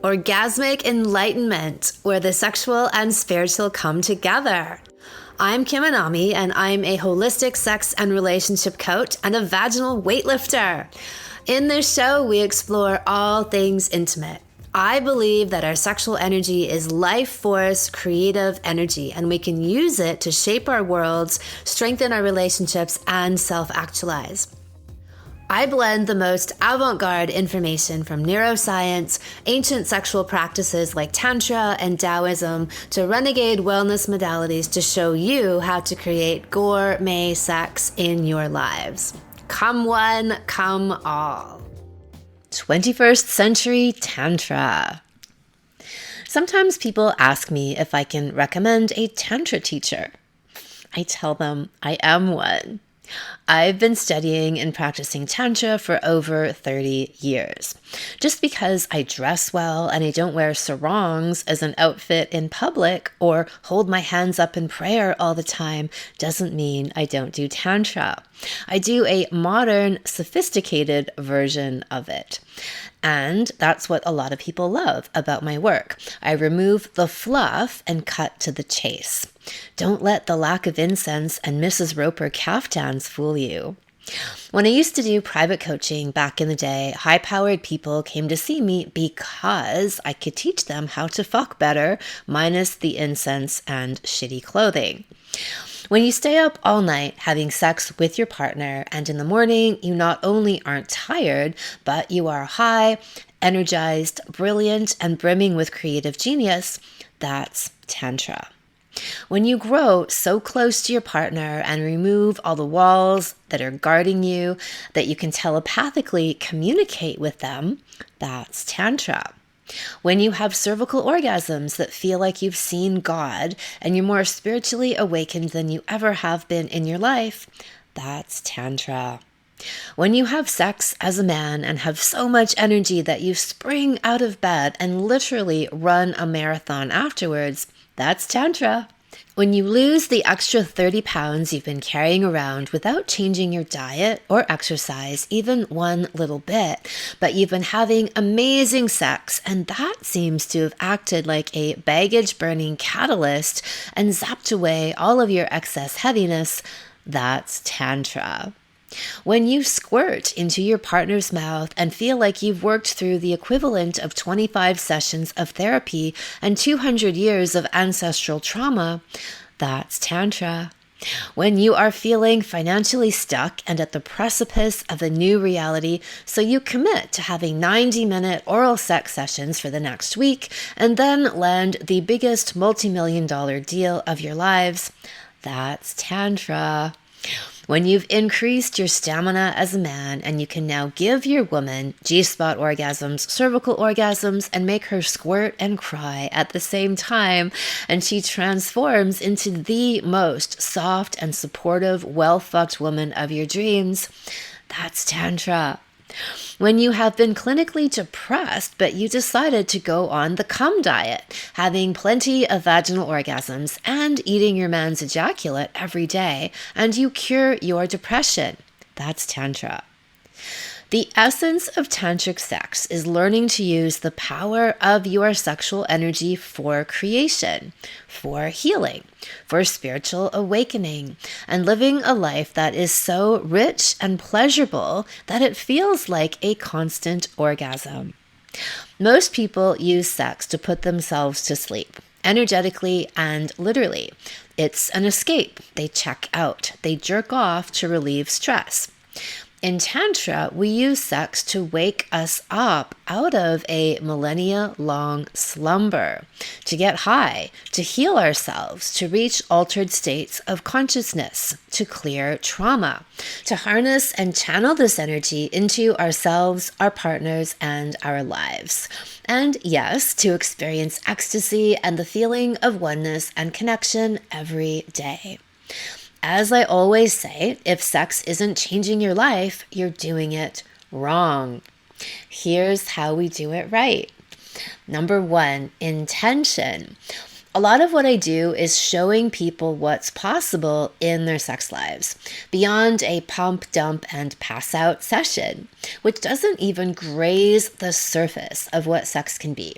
orgasmic enlightenment, where the sexual and spiritual come together. I'm Kim Anami, and I'm a holistic sex and relationship coach and a vaginal weightlifter. In this show, we explore all things intimate. I believe that our sexual energy is life force, creative energy, and we can use it to shape our worlds, strengthen our relationships, and self-actualize. I blend the most avant-garde information from neuroscience, ancient sexual practices like Tantra and Taoism, to renegade wellness modalities to show you how to create gourmet sex in your lives. Come one, come all. 21st Century Tantra. Sometimes people ask me if I can recommend a Tantra teacher. I tell them I am one. I've been studying and practicing Tantra for over 30 years. Just because I dress well and I don't wear sarongs as an outfit in public or hold my hands up in prayer all the time doesn't mean I don't do Tantra. I do a modern, sophisticated version of it. And that's what a lot of people love about my work. I remove the fluff and cut to the chase. Don't let the lack of incense and Mrs. Roper caftans fool you. When I used to do private coaching back in the day, high-powered people came to see me because I could teach them how to fuck better, minus the incense and shitty clothing. When you stay up all night having sex with your partner and in the morning you not only aren't tired, but you are high, energized, brilliant, and brimming with creative genius, that's Tantra. When you grow so close to your partner and remove all the walls that are guarding you, that you can telepathically communicate with them, that's Tantra. When you have cervical orgasms that feel like you've seen God and you're more spiritually awakened than you ever have been in your life, that's Tantra. When you have sex as a man and have so much energy that you spring out of bed and literally run a marathon afterwards, that's Tantra. When you lose the extra 30 pounds you've been carrying around without changing your diet or exercise even one little bit, but you've been having amazing sex and that seems to have acted like a baggage-burning catalyst and zapped away all of your excess heaviness, that's Tantra. When you squirt into your partner's mouth and feel like you've worked through the equivalent of 25 sessions of therapy and 200 years of ancestral trauma, that's Tantra. When you are feeling financially stuck and at the precipice of a new reality, so you commit to having 90-minute oral sex sessions for the next week and then land the biggest multi-million-dollar deal of your lives, that's Tantra. When you've increased your stamina as a man and you can now give your woman G-spot orgasms, cervical orgasms, and make her squirt and cry at the same time, and she transforms into the most soft and supportive, well-fucked woman of your dreams, that's Tantra. When you have been clinically depressed, but you decided to go on the cum diet, having plenty of vaginal orgasms and eating your man's ejaculate every day, and you cure your depression, that's Tantra. The essence of tantric sex is learning to use the power of your sexual energy for creation, for healing, for spiritual awakening, and living a life that is so rich and pleasurable that it feels like a constant orgasm. Most people use sex to put themselves to sleep, energetically and literally. It's an escape. They check out. They jerk off to relieve stress. In Tantra, we use sex to wake us up out of a millennia-long slumber, to get high, to heal ourselves, to reach altered states of consciousness, to clear trauma, to harness and channel this energy into ourselves, our partners, and our lives. And yes, to experience ecstasy and the feeling of oneness and connection every day. As I always say, if sex isn't changing your life, you're doing it wrong. Here's how we do it right. Number 1, intention. A lot of what I do is showing people what's possible in their sex lives, beyond a pump, dump, and pass out session, which doesn't even graze the surface of what sex can be.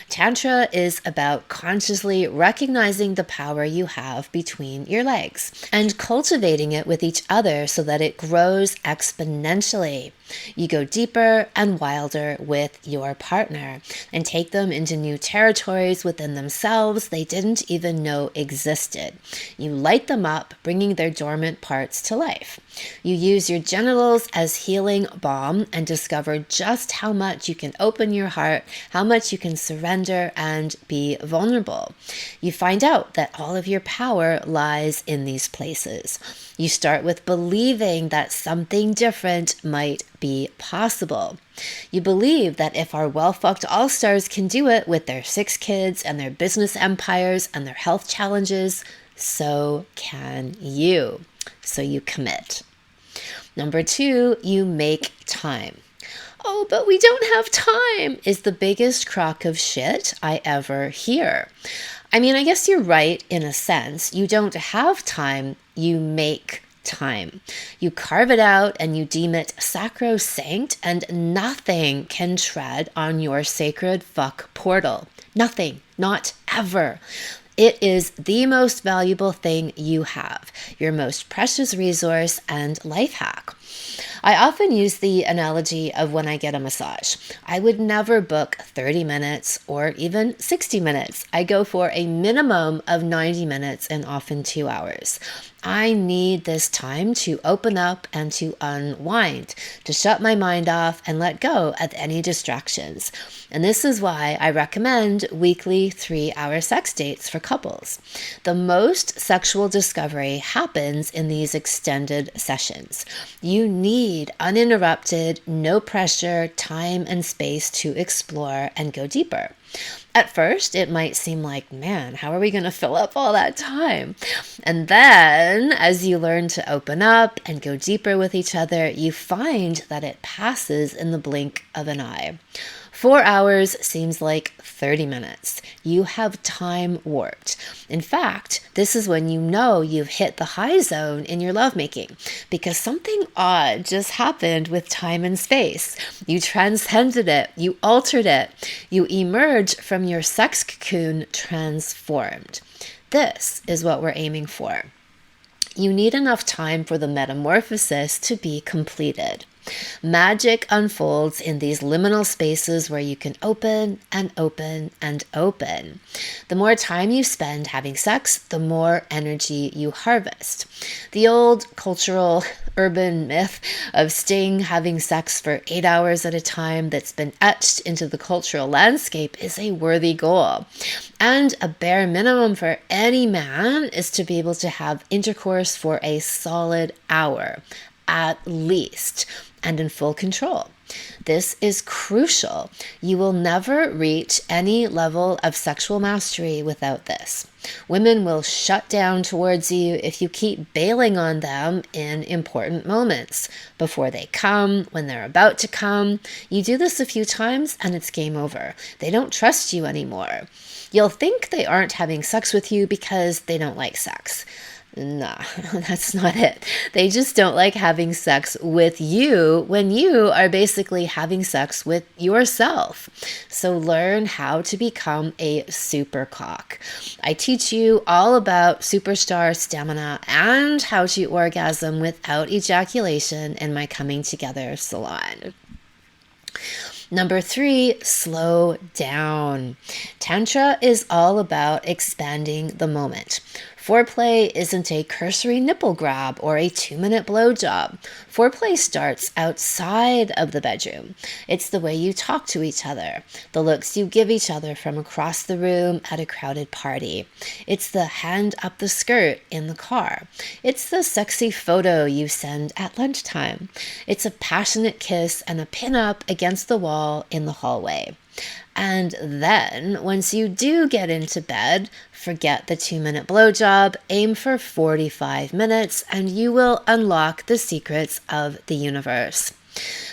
Tantra is about consciously recognizing the power you have between your legs and cultivating it with each other so that it grows exponentially. You go deeper and wilder with your partner and take them into new territories within themselves they didn't even know existed. You light them up, bringing their dormant parts to life. You use your genitals as healing balm and discover just how much you can open your heart, how much you can surrender and be vulnerable. You find out that all of your power lies in these places. You start with believing that something different might be possible. You believe that if our well-fucked all-stars can do it with their 6 kids and their business empires and their health challenges, so can you. So you commit. Number 2, you make time. Oh, but we don't have time is the biggest crock of shit I ever hear. I mean, I guess you're right in a sense. You don't have time, you make time. You carve it out and you deem it sacrosanct, and nothing can tread on your sacred fuck portal. Nothing, not ever. It is the most valuable thing you have, your most precious resource and life hack. I often use the analogy of when I get a massage. I would never book 30 minutes or even 60 minutes. I go for a minimum of 90 minutes and often 2 hours. I need this time to open up and to unwind, to shut my mind off and let go of any distractions. And this is why I recommend weekly 3-hour sex dates for couples. The most sexual discovery happens in these extended sessions. You need uninterrupted, no pressure, time and space to explore and go deeper. At first, it might seem like, man, how are we going to fill up all that time? And then, as you learn to open up and go deeper with each other, you find that it passes in the blink of an eye. 4 hours seems like 30 minutes. You have time warped. In fact, this is when you know you've hit the high zone in your lovemaking because something odd just happened with time and space. You transcended it. You altered it. You emerge from your sex cocoon transformed. This is what we're aiming for. You need enough time for the metamorphosis to be completed. Magic unfolds in these liminal spaces where you can open and open and open. The more time you spend having sex, the more energy you harvest. The old cultural urban myth of Sting having sex for 8 hours at a time that's been etched into the cultural landscape is a worthy goal. And a bare minimum for any man is to be able to have intercourse for a solid hour, at least, and in full control. This is crucial. You will never reach any level of sexual mastery without this. Women will shut down towards you if you keep bailing on them in important moments. Before they come, when they're about to come. You do this a few times and it's game over. They don't trust you anymore. You'll think they aren't having sex with you because they don't like sex. Nah, that's not it. They just don't like having sex with you when you are basically having sex with yourself. So learn how to become a supercock. I teach you all about superstar stamina and how to orgasm without ejaculation in my Coming Together salon. Number 3, slow down. Tantra is all about expanding the moment. Foreplay isn't a cursory nipple grab or a 2-minute blowjob. Foreplay starts outside of the bedroom. It's the way you talk to each other, the looks you give each other from across the room at a crowded party. It's the hand up the skirt in the car. It's the sexy photo you send at lunchtime. It's a passionate kiss and a pin-up against the wall in the hallway. And then, once you do get into bed, forget the 2-minute blowjob, aim for 45 minutes, and you will unlock the secrets of the universe.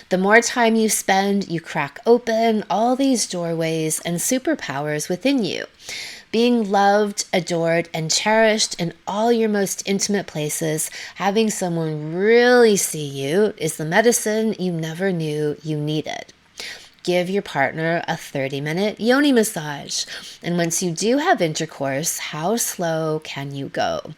The more time you spend, you crack open all these doorways and superpowers within you. Being loved, adored, and cherished in all your most intimate places, having someone really see you is the medicine you never knew you needed. give your partner a 30-minute yoni massage. And once you do have intercourse, how slow can you go?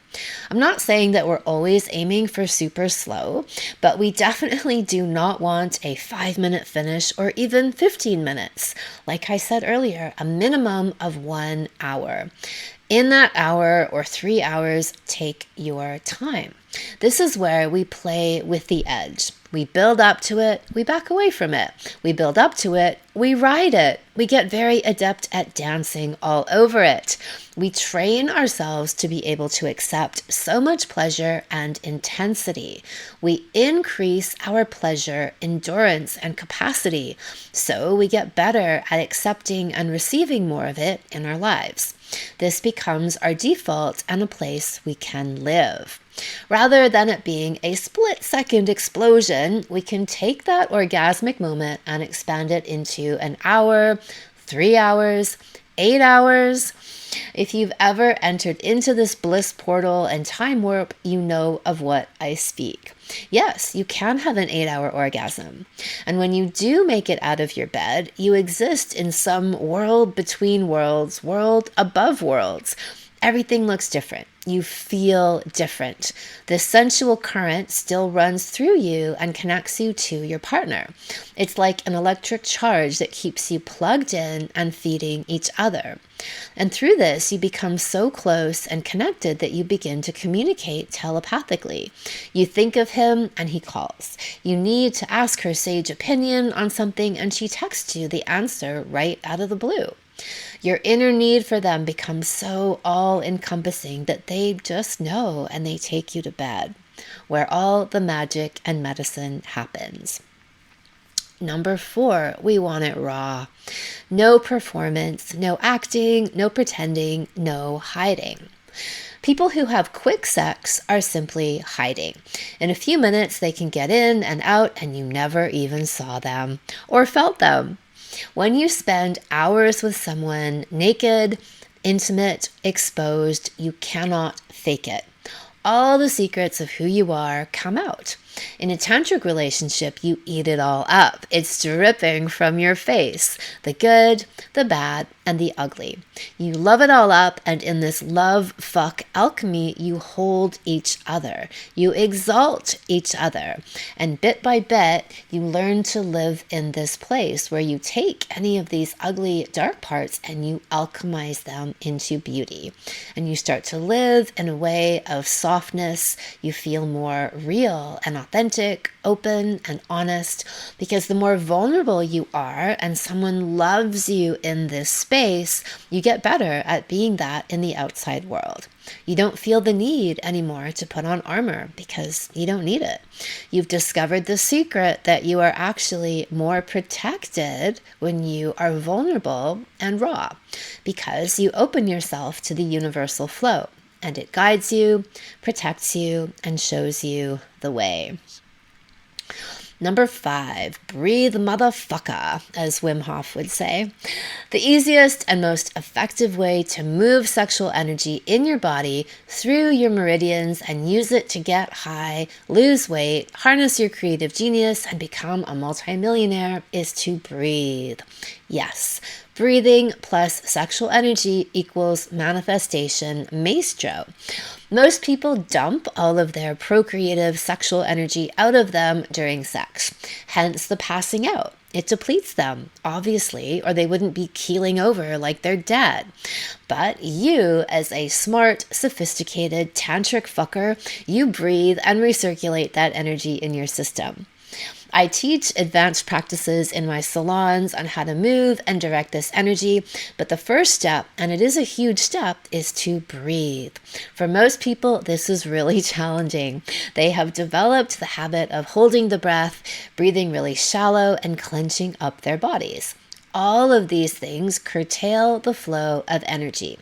I'm not saying that we're always aiming for super slow, but we definitely do not want a 5-minute finish or even 15 minutes. Like I said earlier, a minimum of 1 hour. In that hour or 3 hours, take your time. This is where we play with the edge. We build up to it, we back away from it. We build up to it, we ride it. We get very adept at dancing all over it. We train ourselves to be able to accept so much pleasure and intensity. We increase our pleasure, endurance, and capacity, so we get better at accepting and receiving more of it in our lives. This becomes our default and a place we can live. Rather than it being a split-second explosion, we can take that orgasmic moment and expand it into an hour, 3 hours, 8 hours. If you've ever entered into this bliss portal and time warp, you know of what I speak. Yes, you can have an 8-hour orgasm. And when you do make it out of your bed, you exist in some world between worlds, world above worlds. Everything looks different. You feel different. The sensual current still runs through you and connects you to your partner. It's like an electric charge that keeps you plugged in and feeding each other. And through this, you become so close and connected that you begin to communicate telepathically. You think of him and he calls. You need to ask her sage opinion on something and she texts you the answer right out of the blue. Your inner need for them becomes so all-encompassing that they just know and they take you to bed, where all the magic and medicine happens. Number 4, we want it raw. No performance, no acting, no pretending, no hiding. People who have quick sex are simply hiding. In a few minutes, they can get in and out and you never even saw them or felt them. When you spend hours with someone naked, intimate, exposed, you cannot fake it. All the secrets of who you are come out. In a tantric relationship, you eat it all up. It's dripping from your face, the good, the bad, and the ugly. You love it all up, and in this love-fuck alchemy, you hold each other. You exalt each other. And bit by bit, you learn to live in this place where you take any of these ugly, dark parts and you alchemize them into beauty. And you start to live in a way of softness. You feel more real and authentic, open, and honest, because the more vulnerable you are and someone loves you in this space, you get better at being that in the outside world. You don't feel the need anymore to put on armor because you don't need it. You've discovered the secret that you are actually more protected when you are vulnerable and raw, because you open yourself to the universal flow. And it guides you, protects you, and shows you the way. Number 5, breathe motherfucker, as Wim Hof would say. The easiest and most effective way to move sexual energy in your body through your meridians and use it to get high, lose weight, harness your creative genius, and become a multimillionaire is to breathe. Yes, breathing plus sexual energy equals manifestation maestro. Most people dump all of their procreative sexual energy out of them during sex, hence the passing out. It depletes them, obviously, or they wouldn't be keeling over like they're dead. But you, as a smart, sophisticated, tantric fucker, you breathe and recirculate that energy in your system. I teach advanced practices in my salons on how to move and direct this energy, but the first step, and it is a huge step, is to breathe. For most people, this is really challenging. They have developed the habit of holding the breath, breathing really shallow, and clenching up their bodies. All of these things curtail the flow of energy.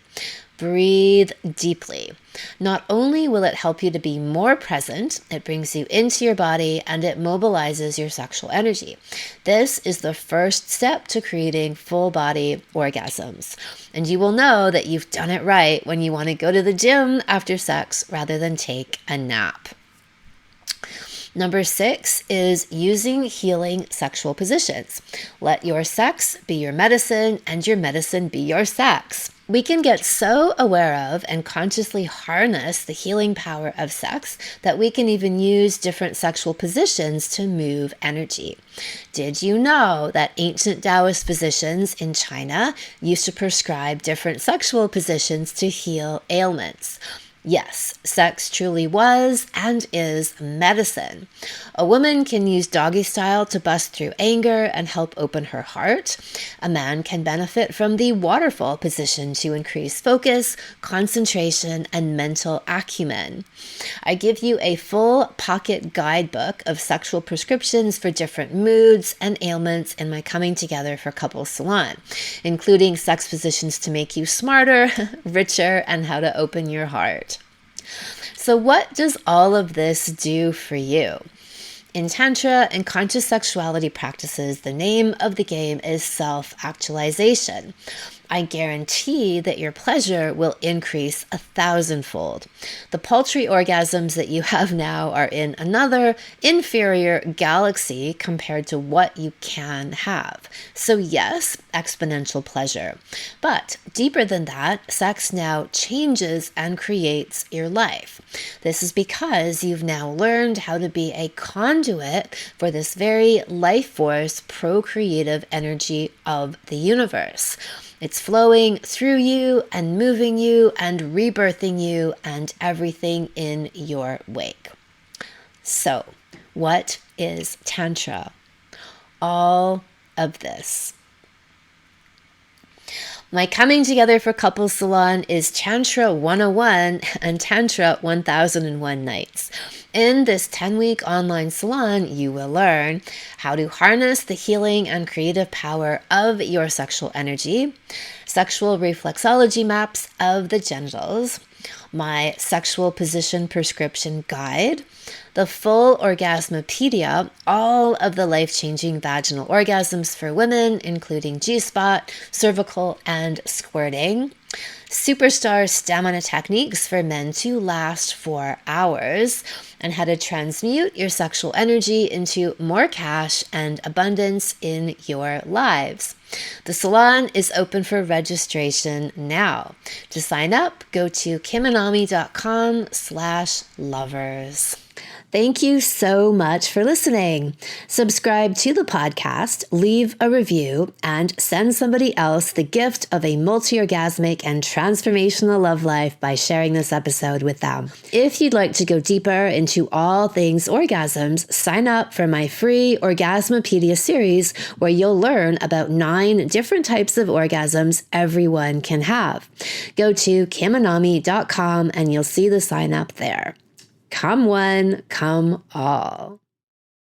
Breathe deeply. Not only will it help you to be more present, it brings you into your body and it mobilizes your sexual energy. This is the first step to creating full body orgasms. And you will know that you've done it right when you want to go to the gym after sex rather than take a nap. Number 6 is using healing sexual positions. Let your sex be your medicine and your medicine be your sex. We can get so aware of and consciously harness the healing power of sex that we can even use different sexual positions to move energy. Did you know that ancient Taoist physicians in China used to prescribe different sexual positions to heal ailments? Yes, sex truly was and is medicine. A woman can use doggy style to bust through anger and help open her heart. A man can benefit from the waterfall position to increase focus, concentration, and mental acumen. I give you a full pocket guidebook of sexual prescriptions for different moods and ailments in my Coming Together for Couples Salon, including sex positions to make you smarter, richer, and how to open your heart. So what does all of this do for you? In Tantra and conscious sexuality practices, the name of the game is self-actualization. I guarantee that your pleasure will increase 1,000-fold. The paltry orgasms that you have now are in another inferior galaxy compared to what you can have. So yes, exponential pleasure. But deeper than that, sex now changes and creates your life. This is because you've now learned how to be a conduit for this very life force, procreative energy of the universe. It's flowing through you and moving you and rebirthing you and everything in your wake. So, what is Tantra? All of this. My Coming Together for Couples Salon is Tantra 101 and Tantra 1001 Nights. In this 10-week online salon, you will learn how to harness the healing and creative power of your sexual energy, sexual reflexology maps of the genitals, my sexual position prescription guide, the full Orgasmopedia, all of the life-changing vaginal orgasms for women, including G-spot, cervical, and squirting, superstar stamina techniques for men to last 4 hours, and how to transmute your sexual energy into more cash and abundance in your lives. The salon is open for registration now. To sign up, go to kimanami.com/lovers. Thank you so much for listening. Subscribe to the podcast, leave a review, and send somebody else the gift of a multi-orgasmic and transformational love life by sharing this episode with them. If you'd like to go deeper into all things orgasms, sign up for my free Orgasmopedia series where you'll learn about 9 different types of orgasms everyone can have. Go to kimanami.com and you'll see the sign up there. Come one, come all.